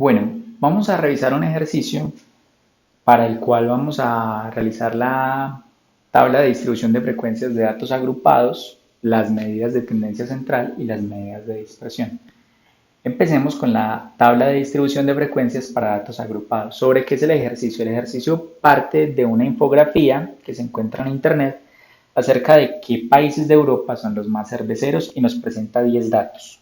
Bueno, vamos a revisar un ejercicio para el cual vamos a realizar la tabla de distribución de frecuencias de datos agrupados, las medidas de tendencia central y las medidas de dispersión. Empecemos con la tabla de distribución de frecuencias para datos agrupados. ¿Sobre qué es el ejercicio? El ejercicio parte de una infografía que se encuentra en internet acerca de qué países de Europa son los más cerveceros y nos presenta 10 datos.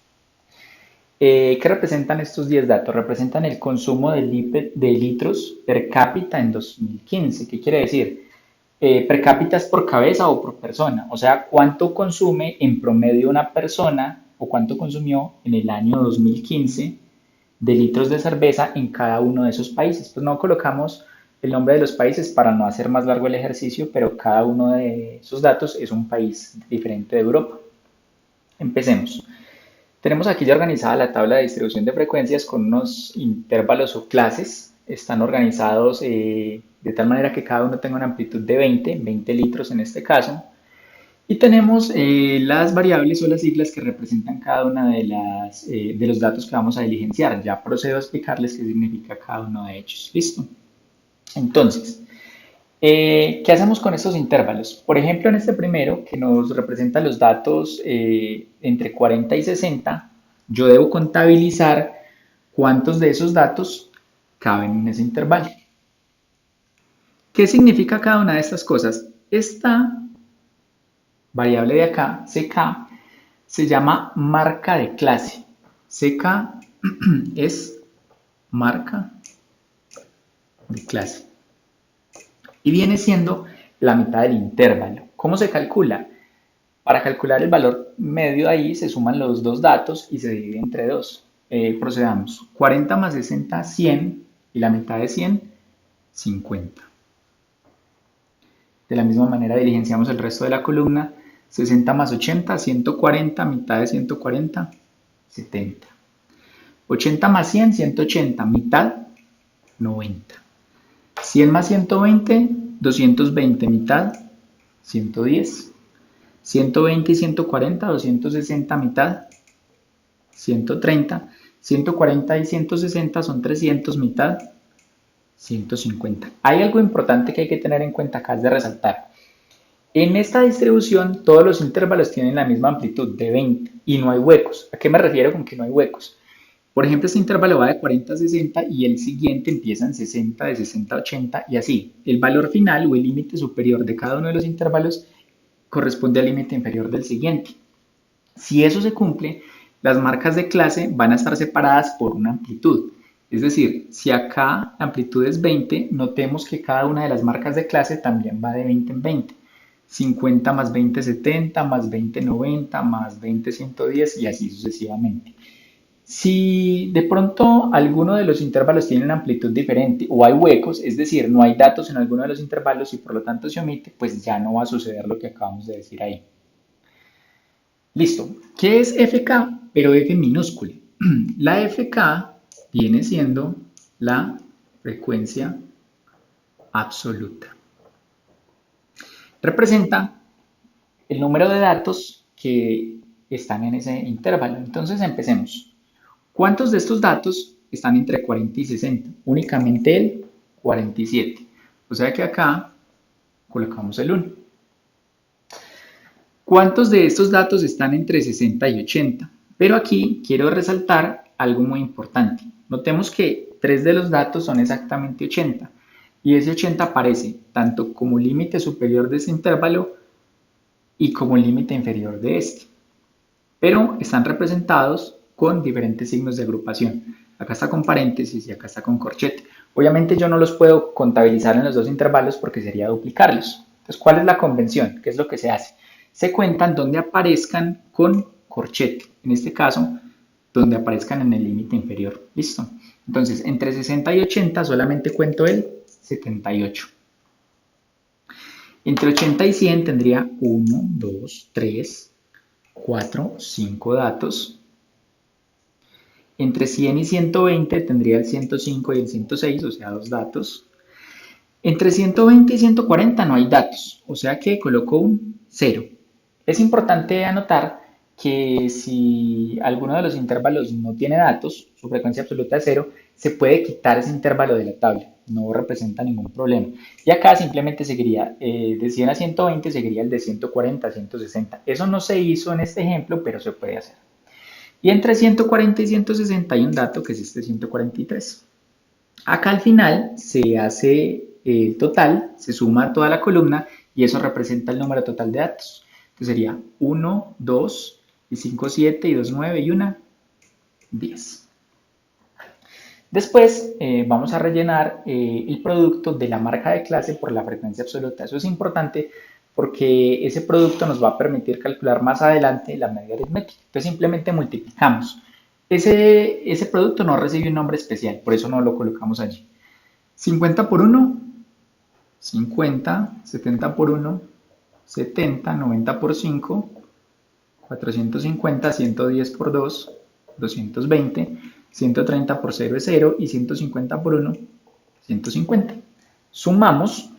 ¿Qué representan estos 10 datos? Representan el consumo de litros per cápita en 2015. ¿Qué quiere decir? Per cápita es por cabeza o por persona, o sea, cuánto consume en promedio una persona o cuánto consumió en el año 2015 de litros de cerveza en cada uno de esos países. Pues no colocamos el nombre de los países para no hacer más largo el ejercicio, pero cada uno de esos datos es un país diferente de Europa. Empecemos. Tenemos aquí ya organizada la tabla de distribución de frecuencias con unos intervalos o clases. Están organizados de tal manera que cada uno tenga una amplitud de 20 litros en este caso. Y tenemos las variables o las siglas que representan cada una de los datos que vamos a diligenciar. Ya procedo a explicarles qué significa cada uno de ellos. ¿Listo? Entonces, ¿qué hacemos con estos intervalos? Por ejemplo, en este primero, que nos representa los datos entre 40 y 60, yo debo contabilizar cuántos de esos datos caben en ese intervalo. ¿Qué significa cada una de estas cosas? Esta variable de acá, CK, se llama marca de clase. CK es marca de clase y viene siendo la mitad del intervalo. ¿Cómo se calcula? Para calcular el valor medio de ahí se suman los dos datos y se divide entre dos. Procedamos. 40 más 60, 100 y la mitad de 100, 50. De la misma manera diligenciamos el resto de la columna. 60 más 80, 140, mitad de 140, 70. 80 más 100, 180, mitad, 90. 100 más 120, 220, mitad, 110. 120 y 140, 260 mitad, 130. 140 y 160 son 300 mitad, 150. Hay algo importante que hay que tener en cuenta acá, es de resaltar. En esta distribución todos los intervalos tienen la misma amplitud de 20 y no hay huecos. ¿A qué me refiero con que no hay huecos? Por ejemplo, este intervalo va de 40 a 60 y el siguiente empieza en 60, de 60 a 80 y así. El valor final o el límite superior de cada uno de los intervalos corresponde al límite inferior del siguiente. Si eso se cumple, las marcas de clase van a estar separadas por una amplitud. Es decir, si acá la amplitud es 20, notemos que cada una de las marcas de clase también va de 20 en 20. 50 más 20, 70, más 20, 90, más 20, 110 y así sucesivamente. Si de pronto alguno de los intervalos tiene una amplitud diferente o hay huecos, es decir, no hay datos en alguno de los intervalos y por lo tanto se omite, pues ya no va a suceder lo que acabamos de decir ahí. Listo. ¿Qué es FK? Pero F minúscula. La FK viene siendo la frecuencia absoluta. Representa el número de datos que están en ese intervalo. Entonces empecemos. ¿Cuántos de estos datos están entre 40 y 60? Únicamente el 47. O sea que acá colocamos el 1. ¿Cuántos de estos datos están entre 60 y 80? Pero aquí quiero resaltar algo muy importante. Notemos que 3 de los datos son exactamente 80 y ese 80 aparece tanto como límite superior de este intervalo y como límite inferior de este. Pero están representados con diferentes signos de agrupación. Acá está con paréntesis y acá está con corchete. Obviamente yo no los puedo contabilizar en los dos intervalos porque sería duplicarlos. Entonces, ¿cuál es la convención? ¿Qué es lo que se hace? Se cuentan donde aparezcan con corchete. En este caso, donde aparezcan en el límite inferior. ¿Listo? Entonces, entre 60 y 80 solamente cuento el 78. Entre 80 y 100 tendría 1, 2, 3, 4, 5 datos. Entre 100 y 120 tendría el 105 y el 106, o sea, 2 datos. Entre 120 y 140 no hay datos, o sea que coloco un 0. Es importante anotar que si alguno de los intervalos no tiene datos, su frecuencia absoluta es cero, se puede quitar ese intervalo de la tabla, no representa ningún problema. Y acá simplemente seguiría de 100 a 120, seguiría el de 140 a 160. Eso no se hizo en este ejemplo, pero se puede hacer. Y entre 140 y 160 hay un dato que es este 143. Acá al final se hace el total, se suma toda la columna y eso representa el número total de datos. Entonces sería 1, 2, y 5, 7, y 2, 9, y 1, 10. Después vamos a rellenar el producto de la marca de clase por la frecuencia absoluta. Eso es importante porque ese producto nos va a permitir calcular más adelante la media aritmética. Entonces simplemente multiplicamos. Ese producto no recibe un nombre especial, por eso no lo colocamos allí. 50 por 1, 50, 70 por 1, 70, 90 por 5, 450, 110 por 2, 220, 130 por 0 es 0 y 150 por 1, 150. Sumamos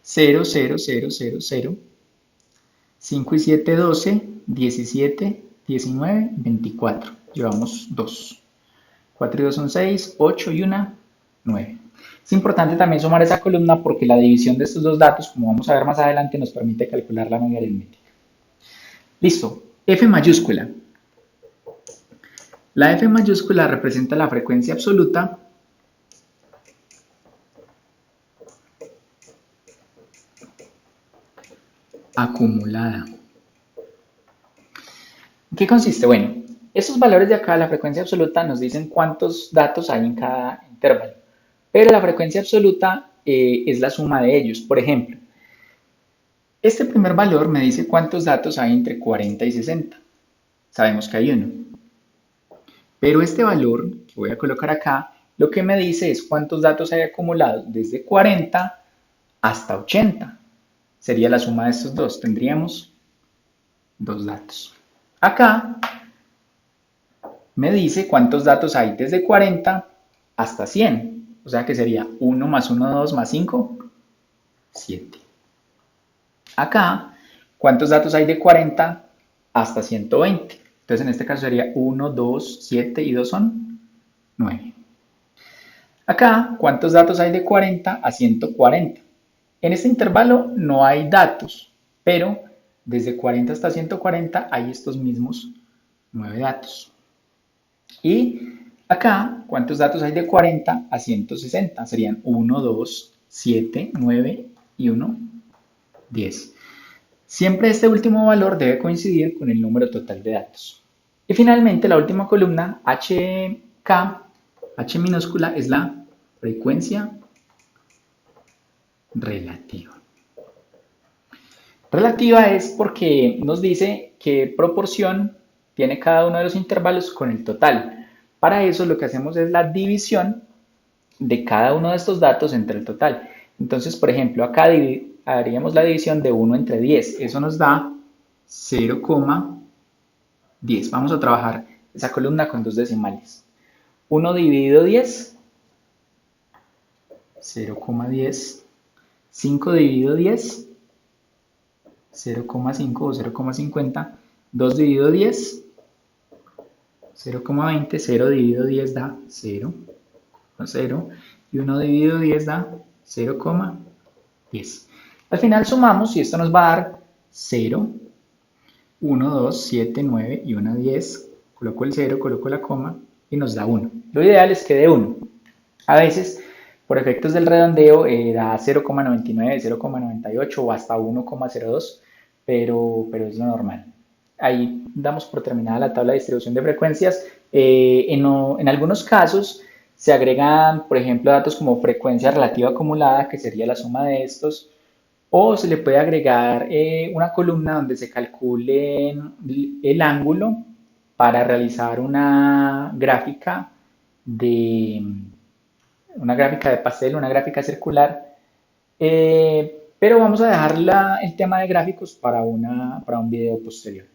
0, 0, 0, 0, 0, 5 y 7, 12, 17, 19, 24. Llevamos 2. 4 y 2 son 6, 8 y 1, 9. Es importante también sumar esa columna porque la división de estos dos datos, como vamos a ver más adelante, nos permite calcular la media aritmética. Listo. F mayúscula. La F mayúscula representa la frecuencia absoluta acumulada. ¿En qué consiste? Bueno, esos valores de acá, la frecuencia absoluta, nos dicen cuántos datos hay en cada intervalo. Pero la frecuencia absoluta es la suma de ellos. Por ejemplo, este primer valor me dice cuántos datos hay entre 40 y 60. Sabemos que hay uno. Pero este valor que voy a colocar acá, lo que me dice es cuántos datos hay acumulados desde 40 hasta 80. Sería la suma de estos dos. Tendríamos dos datos. Acá me dice cuántos datos hay desde 40 hasta 100. O sea que sería 1 más 1, 2 más 5, 7. Acá, ¿cuántos datos hay de 40 hasta 120? Entonces en este caso sería 1, 2, 7 y 2 son 9. Acá, ¿cuántos datos hay de 40 a 140? En este intervalo no hay datos, pero desde 40 hasta 140 hay estos mismos 9 datos. Y acá, ¿cuántos datos hay de 40 a 160? Serían 1, 2, 7, 9 y 1, 10. Siempre este último valor debe coincidir con el número total de datos. Y finalmente, la última columna, HK, H minúscula, es la frecuencia relativa. Relativa es porque nos dice qué proporción tiene cada uno de los intervalos con el total. Para eso lo que hacemos es la división de cada uno de estos datos entre el total. Entonces, por ejemplo, acá haríamos la división de 1 entre 10. Eso nos da 0,10. Vamos a trabajar esa columna con dos decimales. 1 dividido 10, 0,10. 5 dividido 10, 0,5 o 0,50. 2 dividido 10, 0,20. 0 dividido 10 da 0, 0. Y 1 dividido 10 da 0,10. Al final sumamos y esto nos va a dar 0, 1, 2, 7, 9 y 1, 10. Coloco el 0, coloco la coma y nos da 1. Lo ideal es que dé 1. A veces, por efectos del redondeo, da 0,99, 0,98 o hasta 1,02, pero es lo normal. Ahí damos por terminada la tabla de distribución de frecuencias. En algunos casos se agregan, por ejemplo, datos como frecuencia relativa acumulada, que sería la suma de estos, o se le puede agregar una columna donde se calcule el ángulo para realizar de, una gráfica de pastel, una gráfica circular. Pero vamos a dejar el tema de gráficos para un video posterior.